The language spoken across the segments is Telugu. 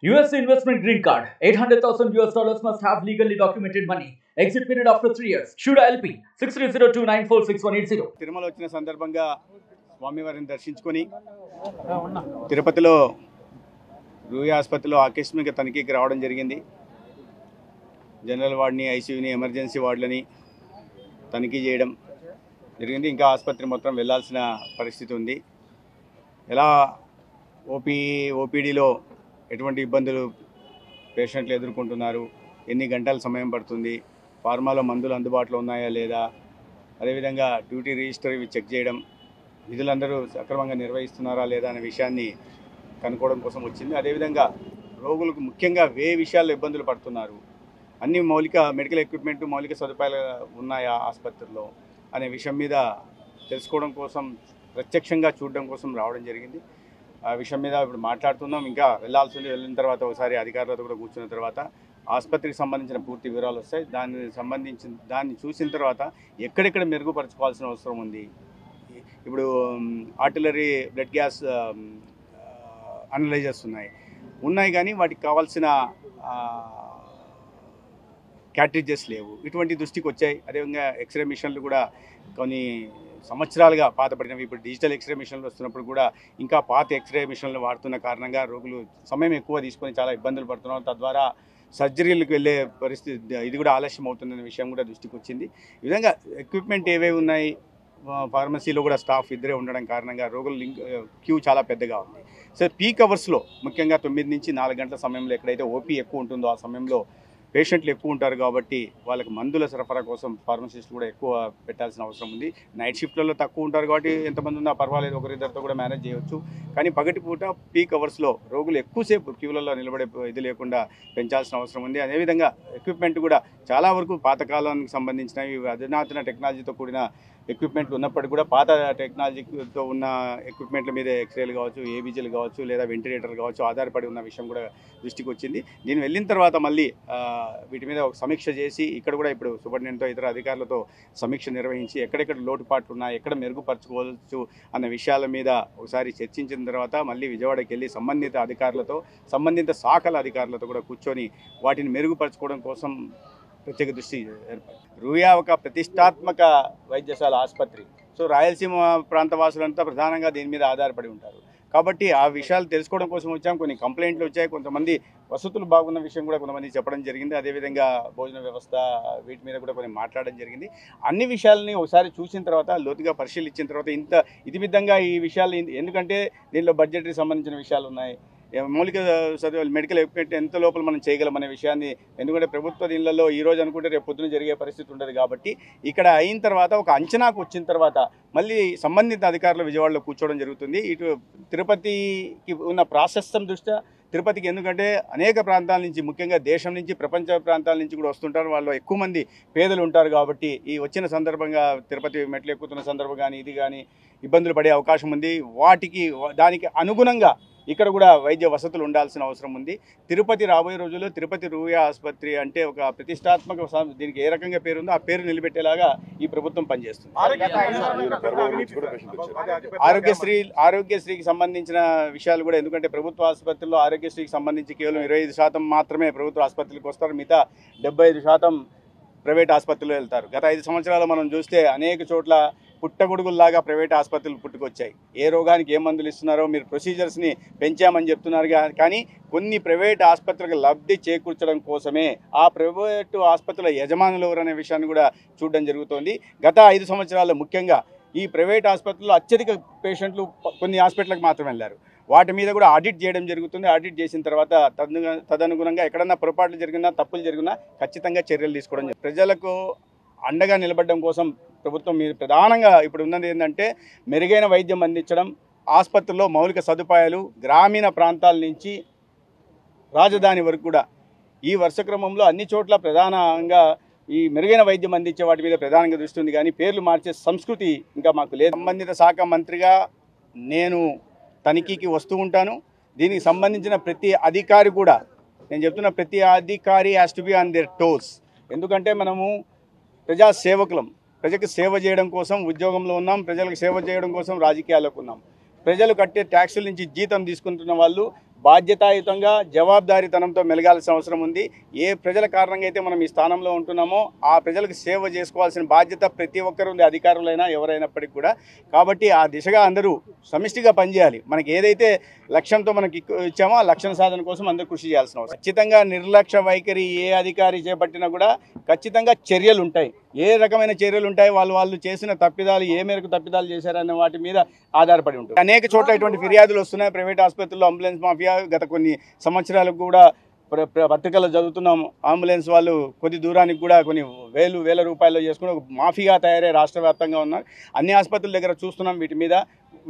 US investment green card. $800,000 must have legally documented money. Exit period after 3 years. Shuda LP 6302946180. Tirumala వచ్చిన సందర్భంగా స్వామివారిని దర్శించుకొని తిరుపతిలో రూయి ఆసుపత్రిలో ఆకస్మిక తనిఖీకి రావడం జరిగింది. జనరల్ వార్డుని, ఐసీయూని, ఎమర్జెన్సీ వార్డులని తనిఖీ చేయడం జరిగింది. ఇంకా ఆసుపత్రి మొత్తం వెళ్లాల్సిన పరిస్థితి ఉంది. ఎలా ఓపీడీలో ఎటువంటి ఇబ్బందులు పేషెంట్లు ఎదుర్కొంటున్నారు, ఎన్ని గంటల సమయం పడుతుంది, ఫార్మాలో మందులు అందుబాటులో ఉన్నాయా లేదా, అదేవిధంగా డ్యూటీ రిజిస్టర్ ఇవి చెక్ చేయడం, విధులందరూ సక్రమంగా నిర్వహిస్తున్నారా లేదా అనే విషయాన్ని కనుక్కోవడం కోసం వచ్చింది. అదేవిధంగా రోగులకు ముఖ్యంగా ఏ విషయాల్లో ఇబ్బందులు పడుతున్నారు, అన్ని మెడికల్ ఎక్విప్మెంట్, మౌలిక సదుపాయాలు ఉన్నాయా ఆసుపత్రిలో అనే విషయం మీద తెలుసుకోవడం కోసం, ప్రత్యక్షంగా చూడడం కోసం రావడం జరిగింది. ఆ విషయం మీద ఇప్పుడు మాట్లాడుతున్నాం. ఇంకా వెళ్ళిన తర్వాత ఒకసారి అధికారులతో కూడా కూర్చున్న తర్వాత ఆసుపత్రికి సంబంధించిన పూర్తి వివరాలు వస్తాయి. దాన్ని చూసిన తర్వాత ఎక్కడెక్కడ మెరుగుపరచుకోవాల్సిన అవసరం ఉంది. ఇప్పుడు ఆర్టిలరీ బ్లడ్ గ్యాస్ అనలైజర్స్ ఉన్నాయి కానీ వాటికి కావాల్సిన క్యాట్రిడ్జెస్ లేవు. ఇటువంటి దృష్టికి వచ్చాయి. అదేవిధంగా ఎక్స్రే మిషన్లు కూడా కొన్ని సంవత్సరాలుగా పాతపడినవి. ఇప్పుడు డిజిటల్ ఎక్స్రే మిషన్లు వస్తున్నప్పుడు కూడా ఇంకా పాత ఎక్స్రే మిషన్లు వాడుతున్న కారణంగా రోగులు సమయం ఎక్కువ తీసుకొని చాలా ఇబ్బందులు పడుతున్నారు. తద్వారా సర్జరీలకు వెళ్ళే పరిస్థితి ఇది కూడా ఆలస్యం అవుతుందనే విషయం కూడా దృష్టికి వచ్చింది. ఈ విధంగా ఎక్విప్మెంట్ ఏవేవి ఉన్నాయి, ఫార్మసీలో కూడా స్టాఫ్ ఇద్దరే ఉండడం కారణంగా రోగుల క్యూ చాలా పెద్దగా ఉంది. సో పీక్ అవర్స్లో ముఖ్యంగా 9 నుంచి 4 గంటల సమయంలో ఎక్కడైతే ఓపీ ఎక్కువ ఉంటుందో ఆ సమయంలో పేషెంట్లు ఎక్కువ ఉంటారు కాబట్టి వాళ్ళకి మందుల సరఫరా కోసం ఫార్మసిస్టులు కూడా ఎక్కువ పెట్టాల్సిన అవసరం ఉంది. నైట్ షిఫ్ట్లలో తక్కువ ఉంటారు కాబట్టి ఎంతమంది ఉన్నా పర్వాలేదు, ఒకరిద్దరితో కూడా మేనేజ్ చేయవచ్చు. కానీ పగటిపూట పీక్ అవర్స్లో రోగులు ఎక్కువసేపు క్యూలలో నిలబడే ఇది లేకుండా పెంచాల్సిన అవసరం ఉంది. అదేవిధంగా ఎక్విప్మెంట్ కూడా చాలా వరకు పాతకాలానికి సంబంధించినవి, అధునాతన టెక్నాలజీతో కూడిన ఎక్విప్మెంట్లు ఉన్నప్పటికీ కూడా పాత టెక్నాలజీతో ఉన్న ఎక్విప్మెంట్ల మీద ఎక్స్రేలు కావచ్చు, ఏబీజీలు కావచ్చు, లేదా వెంటిలేటర్లు కావచ్చు ఆధారపడి ఉన్న విషయం కూడా దృష్టికి వచ్చింది. దీన్ని వెళ్ళిన తర్వాత మళ్ళీ వీటి మీద ఒక సమీక్ష చేసి ఇక్కడ కూడా ఇప్పుడు సూపరింటెండెంట్తో ఇతర అధికారులతో సమీక్ష నిర్వహించి ఎక్కడెక్కడ లోటుపాట్లు ఉన్నాయి, ఎక్కడ మెరుగుపరచుకోవచ్చు అన్న విషయాల మీద ఒకసారి చర్చించిన తర్వాత మళ్ళీ విజయవాడకి వెళ్ళి సంబంధిత శాఖల అధికారులతో కూడా కూర్చొని వాటిని మెరుగుపరచుకోవడం కోసం ప్రత్యేక దృష్టి ఏర్పడింది. రూయా ఒక ప్రతిష్టాత్మక వైద్యశాల ఆసుపత్రి. సో రాయలసీమ ప్రాంత వాసులంతా ప్రధానంగా దీని మీద ఆధారపడి ఉంటారు కాబట్టి ఆ విషయాలు తెలుసుకోవడం కోసం వచ్చాం. కొన్ని కంప్లైంట్లు వచ్చాయి, కొంతమంది వసతులు బాగున్న విషయం కూడా కొంతమంది చెప్పడం జరిగింది. అదేవిధంగా భోజన వ్యవస్థ వీటి మీద కూడా కొన్ని మాట్లాడడం జరిగింది. అన్ని విషయాలని ఒకసారి చూసిన తర్వాత, లోతుగా పరిశీలించిన తర్వాత ఇది విధంగా ఈ విషయాలు, ఎందుకంటే దీనిలో బడ్జెట్కి సంబంధించిన విషయాలు ఉన్నాయి, మౌలిక సదుపాయాలు, మెడికల్ ఎక్విప్మెంట్ ఎంత లోపల మనం చేయగలమనే విషయాన్ని, ఎందుకంటే ప్రభుత్వ దీనిలలో ఈరోజు అనుకుంటే రేపు పొద్దున జరిగే పరిస్థితి ఉండదు కాబట్టి ఇక్కడ అయిన తర్వాత ఒక అంచనాకు వచ్చిన తర్వాత మళ్ళీ సంబంధిత అధికారులు విజయవాడలో కూర్చోవడం జరుగుతుంది. ఇటు తిరుపతికి ఉన్న ప్రాశస్త్యం దృష్ట్యా తిరుపతికి, ఎందుకంటే అనేక ప్రాంతాల నుంచి, ముఖ్యంగా దేశం నుంచి, ప్రపంచ ప్రాంతాల నుంచి కూడా వస్తుంటారు. వాళ్ళు ఎక్కువ మంది పేదలు ఉంటారు కాబట్టి ఈ వచ్చిన సందర్భంగా తిరుపతి మెట్లు ఎక్కుతున్న సందర్భం కానీ ఇది కానీ ఇబ్బందులు పడే అవకాశం ఉంది. దానికి అనుగుణంగా ఇక్కడ కూడా వైద్య వసతులు ఉండాల్సిన అవసరం ఉంది. తిరుపతి రాబోయే రోజుల్లో తిరుపతి రూయా ఆసుపత్రి అంటే ఒక ప్రతిష్టాత్మక, దీనికి ఏ రకంగా పేరు ఉందో ఆ పేరు నిలబెట్టేలాగా ఈ ప్రభుత్వం పనిచేస్తుంది. ఆరోగ్యశ్రీకి సంబంధించిన విషయాలు కూడా, ఎందుకంటే ప్రభుత్వ ఆసుపత్రుల్లో ఆరోగ్యశ్రీకి సంబంధించి కేవలం 25% మాత్రమే ప్రభుత్వ ఆసుపత్రులకు వస్తారు, మిగతా 75% ప్రైవేట్ ఆసుపత్రుల్లో వెళ్తారు. గత 5 సంవత్సరాలు మనం చూస్తే అనేక చోట్ల పుట్టగొడుగుల్లాగా ప్రైవేట్ ఆసుపత్రులు పుట్టుకొచ్చాయి. ఏ రోగానికి ఏ మందులు ఇస్తున్నారో మీరు ప్రొసీజర్స్ని పెంచామని చెప్తున్నారు కానీ కొన్ని ప్రైవేట్ ఆసుపత్రులకు లబ్ధి చేకూర్చడం కోసమే ఆ ప్రైవేటు ఆసుపత్రుల యజమానులు ఎవరనే విషయాన్ని కూడా చూడడం జరుగుతోంది. గత 5 సంవత్సరాల్లో ముఖ్యంగా ఈ ప్రైవేట్ ఆసుపత్రుల్లో అత్యధిక పేషెంట్లు కొన్ని హాస్పిటల్కి మాత్రమే వెళ్ళారు. వాటి మీద కూడా ఆడిట్ చేయడం జరుగుతుంది. ఆడిట్ చేసిన తర్వాత తదనుగుణంగా ఎక్కడన్నా పొరపాట్లు జరిగినా, తప్పులు జరిగినా ఖచ్చితంగా చర్యలు తీసుకోవడం. ప్రజలకు అండగా నిలబడడం కోసం ప్రభుత్వం మీద ప్రధానంగా ఇప్పుడు ఉన్నది ఏంటంటే మెరుగైన వైద్యం అందించడం, ఆసుపత్రుల్లో మౌలిక సదుపాయాలు, గ్రామీణ ప్రాంతాల నుంచి రాజధాని వరకు కూడా ఈ వరుస క్రమంలో అన్ని చోట్ల ప్రధానంగా ఈ మెరుగైన వైద్యం అందించే వాటి మీద ప్రధానంగా దృష్టి ఉంది. కానీ పేర్లు మార్చే సంస్కృతి ఇంకా మాకు లేదు. సంబంధిత శాఖ మంత్రిగా నేను తనిఖీకి వస్తూ ఉంటాను. దీనికి సంబంధించిన ప్రతి అధికారి కూడా, నేను చెప్తున్న ప్రతి అధికారి has to be on their toes. ఎందుకంటే మనము ప్రజా సేవకులం, ప్రజలకు సేవ చేయడం కోసం ఉద్యోగంలో ఉన్నాం, ప్రజలకు సేవ చేయడం కోసం రాజకీయాలకు ఉన్నాం. ప్రజలు కట్టే ట్యాక్సుల నుంచి జీతం తీసుకుంటున్న వాళ్ళు బాధ్యతాయుతంగా జవాబుదారీతనంతో మెలగాల్సిన అవసరం ఉంది. ఏ ప్రజల కారణంగా అయితే మనం ఈ స్థానంలో ఉంటున్నామో ఆ ప్రజలకు సేవ చేసుకోవాల్సిన బాధ్యత ప్రతి ఒక్కరు ఉంది, అధికారులైనా ఎవరైనప్పటికీ కూడా. కాబట్టి ఆ దిశగా అందరూ సమిష్టిగా పనిచేయాలి. మనకి ఏదైతే లక్ష్యంతో మనకి ఇచ్చామో ఆ లక్ష్యం సాధన కోసం అందరూ కృషి చేయాల్సిన అవసరం. ఖచ్చితంగా నిర్లక్ష్య వైఖరి ఏ అధికారి చేపట్టినా కూడా ఖచ్చితంగా చర్యలు ఉంటాయి. ఏ రకమైన చర్యలు ఉంటాయి, వాళ్ళు చేసిన తప్పిదాలు ఏ మేరకు తప్పిదాలు చేశారనే వాటి మీద ఆధారపడి ఉంటుంది. అనేక చోట్ల ఇటువంటి ఫిర్యాదులు వస్తున్నాయి. ప్రైవేట్ ఆసుపత్రుల్లో అంబులెన్స్ మాఫియా గత కొన్ని సంవత్సరాలకు కూడా పత్రికల్లో చదువుతున్నాము. అంబులెన్స్ వాళ్ళు కొద్ది దూరానికి కూడా కొన్ని వేల రూపాయలు చేసుకుని ఒక మాఫియా తయారై రాష్ట్ర వ్యాప్తంగా ఉన్నారు. అన్ని ఆసుపత్రుల దగ్గర చూస్తున్నాం.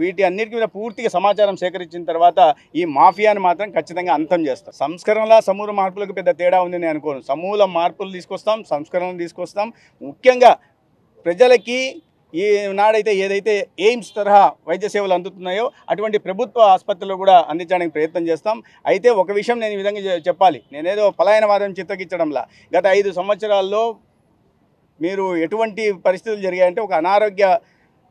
వీటి అన్నిటి మీద పూర్తిగా సమాచారం సేకరించిన తర్వాత ఈ మాఫియాని మాత్రం ఖచ్చితంగా అంతం చేస్తాం. సంస్కరణల సమూల మార్పులకు పెద్ద తేడా ఉంది నేను అనుకోను. సమూల మార్పులు తీసుకొస్తాం, సంస్కరణలు తీసుకొస్తాం. ముఖ్యంగా ప్రజలకి ఈ నాడైతే ఏదైతే ఎయిమ్స్ తరహా వైద్య సేవలు అందుతున్నాయో అటువంటి ప్రభుత్వ ఆసుపత్రుల్లో కూడా అందించడానికి ప్రయత్నం చేస్తాం. అయితే ఒక విషయం నేను ఈ విధంగా చెప్పాలి, నేనేదో పలాయనవాదం చిత్తగించడంలా గత 5 సంవత్సరాల్లో మీరు ఎటువంటి పరిస్థితులు జరిగాయంటే ఒక అనారోగ్య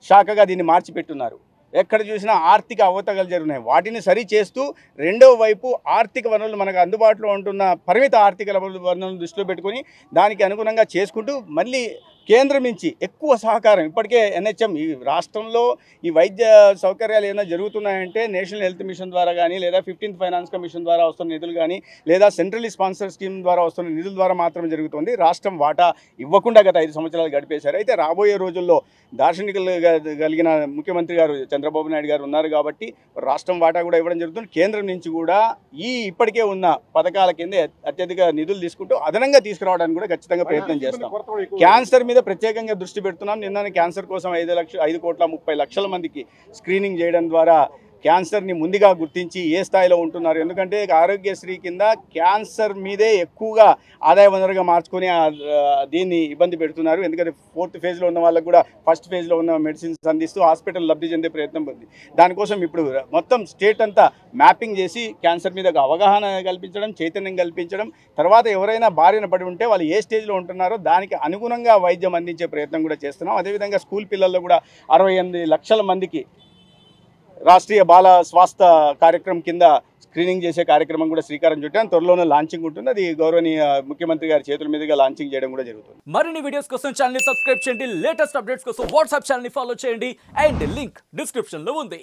శాఖగా దీన్ని మార్చిపెట్టున్నారు. ఎక్కడ చూసినా ఆర్థిక అవతగలు జరుగుతున్నాయి. వాటిని సరి చేస్తూ రెండో వైపు ఆర్థిక వనరులు మనకు అందుబాటులో ఉంటున్న పరిమిత ఆర్థిక వనరులను దృష్టిలో పెట్టుకొని దానికి అనుగుణంగా చేసుకుంటూ మళ్ళీ కేంద్రం నుంచి ఎక్కువ సహకారం. ఇప్పటికే NHM ఈ రాష్ట్రంలో ఈ వైద్య సౌకర్యాలు ఏమైనా జరుగుతున్నాయంటే నేషనల్ హెల్త్ మిషన్ ద్వారా కానీ లేదా 15th ఫైనాన్స్ కమిషన్ ద్వారా వస్తున్న నిధులు కానీ లేదా సెంట్రలీ స్పాన్సర్ స్కీమ్ ద్వారా వస్తున్న నిధుల ద్వారా మాత్రమే జరుగుతుంది. రాష్ట్రం వాటా ఇవ్వకుండా గత 5 సంవత్సరాలు గడిపేశారు. అయితే రాబోయే రోజుల్లో దార్శనికులు కలిగిన ముఖ్యమంత్రి గారు చంద్రబాబు నాయుడు గారు ఉన్నారు కాబట్టి రాష్ట్రం వాటా కూడా ఇవ్వడం జరుగుతుంది. కేంద్రం నుంచి కూడా ఇప్పటికే ఉన్న పథకాల కింద అత్యధిక నిధులు తీసుకుంటూ అదనంగా తీసుకురావడానికి కూడా ఖచ్చితంగా ప్రయత్నం చేస్తాం. క్యాన్సర్ మీద ప్రత్యేకంగా దృష్టి పెడుతున్నాం. నిన్న క్యాన్సర్ కోసం 5,30,00,000 మందికి స్క్రీనింగ్ చేయడం ద్వారా క్యాన్సర్ని ముందుగా గుర్తించి ఏ స్థాయిలో ఉంటున్నారు. ఎందుకంటే ఆరోగ్యశ్రీ కింద క్యాన్సర్ మీదే ఎక్కువగా ఆదాయ వనరుగా మార్చుకొని దీన్ని ఇబ్బంది పెడుతున్నారు. ఎందుకంటే 4th ఫేజ్లో ఉన్న వాళ్ళకు కూడా ఫస్ట్ ఫేజ్లో ఉన్న మెడిసిన్స్ అందిస్తూ హాస్పిటల్ లబ్ధి చెందే ప్రయత్నం ఉంది. దానికోసం ఇప్పుడు మొత్తం స్టేట్ అంతా మ్యాపింగ్ చేసి క్యాన్సర్ మీద అవగాహన కల్పించడం, చైతన్యం కల్పించడం, తర్వాత ఎవరైనా బారిన పడి ఉంటే వాళ్ళు ఏ స్టేజ్లో ఉంటున్నారో దానికి అనుగుణంగా వైద్యం అందించే ప్రయత్నం కూడా చేస్తున్నాం. అదేవిధంగా స్కూల్ పిల్లల్లో కూడా 68 లక్షల మందికి రాష్ట్రీయ బాల స్వాస్థ్య కార్యక్రమం కింద స్క్రీనింగ్ చేసే కార్యక్రమం కూడా శ్రీకారం చుట్టాను. త్వరలోనే లాంచింగ్ ఉంటుంది. అది గౌరవనీయ ముఖ్యమంత్రి గారి చేతుల మీదుగా లాంచింగ్ చేయడం కూడా జరుగుతుంది. మరిన్ని వీడియోస్ కోసం ఛానల్ ని సబ్స్క్రైబ్ చేయండి. లేటెస్ట్ అప్డేట్స్ కోసం వాట్సాప్ ఛానల్ ని ఫాలో చేయండి. అండ్ లింక్ డిస్క్రిప్షన్ లో ఉంది.